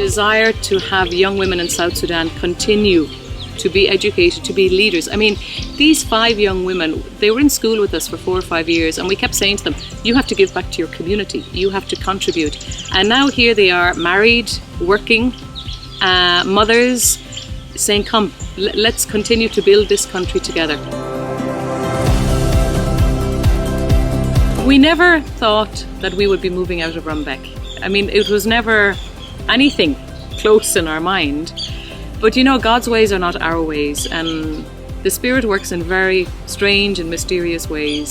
desire to have young women in South Sudan continue to be educated, to be leaders. I mean, these 5 young women, they were in school with us for 4 or 5 years, and we kept saying to them, you have to give back to your community, you have to contribute. And now here they are, married, working, mothers, saying, come, let's continue to build this country together. We never thought that we would be moving out of Rumbek. I mean, it was never anything close in our mind. But you know, God's ways are not our ways, and the Spirit works in very strange and mysterious ways.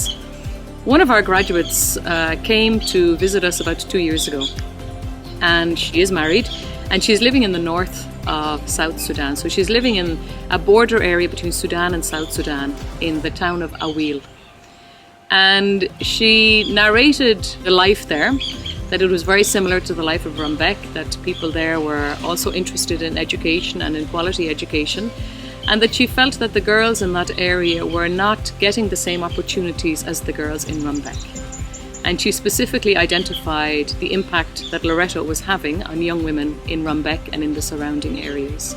One of our graduates came to visit us about 2 years ago, and she is married, and she's living in the north of South Sudan. So she's living in a border area between Sudan and South Sudan in the town of Awil. And she narrated the life there, that it was very similar to the life of Rumbek, that people there were also interested in education and in quality education, and that she felt that the girls in that area were not getting the same opportunities as the girls in Rumbek. And she specifically identified the impact that Loreto was having on young women in Rumbek and in the surrounding areas.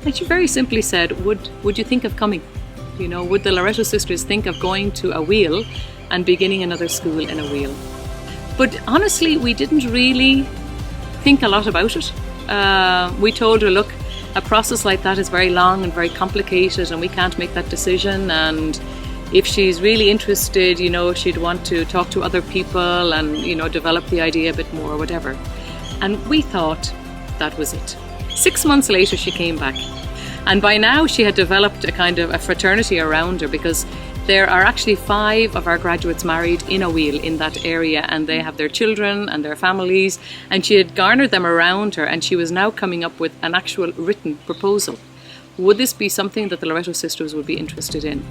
And she very simply said, would you think of coming? You know, would the Loreto sisters think of going to Awil and beginning another school in Awil? But honestly, we didn't really think a lot about it. We told her, look, a process like that is very long and very complicated, and we can't make that decision. And if she's really interested, you know, she'd want to talk to other people and, you know, develop the idea a bit more or whatever. And we thought that was it. 6 months later, she came back. And by now, she had developed a kind of a fraternity around her, because there are actually 5 of our graduates married in Awil, in that area, and they have their children and their families, and she had garnered them around her, and she was now coming up with an actual written proposal. Would this be something that the Loreto sisters would be interested in?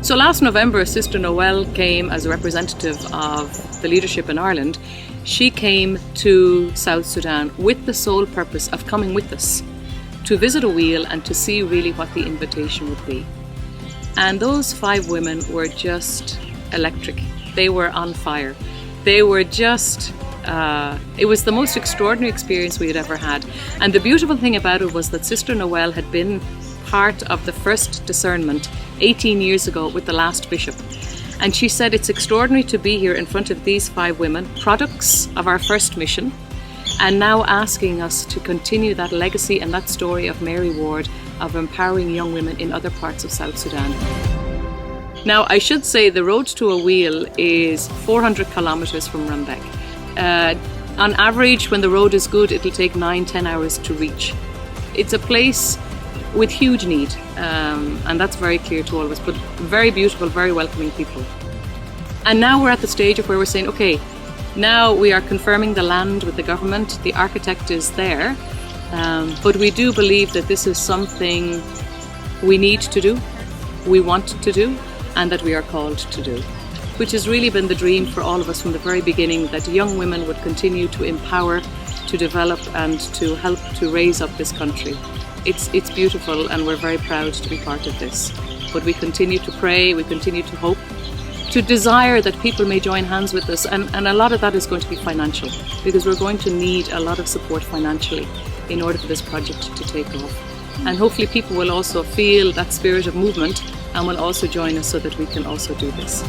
So last November, Sister Noel came as a representative of the leadership in Ireland. She came to South Sudan with the sole purpose of coming with us to visit Awil and to see really what the invitation would be. And those 5 women were just electric. They were on fire. They were just, it was the most extraordinary experience we had ever had. And the beautiful thing about it was that Sister Noel had been part of the first discernment 18 years ago with the last bishop. And she said, it's extraordinary to be here in front of these 5 women, products of our first mission, and now asking us to continue that legacy and that story of Mary Ward of empowering young women in other parts of South Sudan. Now, I should say the road to Awil is 400 kilometers from Rumbek. On average, when the road is good, it'll take 9-10 hours to reach. It's a place with huge need, and that's very clear to all of us, but very beautiful, very welcoming people. And now we're at the stage of where we're saying, okay, now we are confirming the land with the government, the architect is there, but we do believe that this is something we need to do, we want to do, and that we are called to do, which has really been the dream for all of us from the very beginning, that young women would continue to empower, to develop, and to help to raise up this country. It's beautiful, and we're very proud to be part of this. But we continue to pray, we continue to hope, to desire that people may join hands with us, and a lot of that is going to be financial, because we're going to need a lot of support financially in order for this project to take off. And hopefully people will also feel that spirit of movement and will also join us so that we can also do this.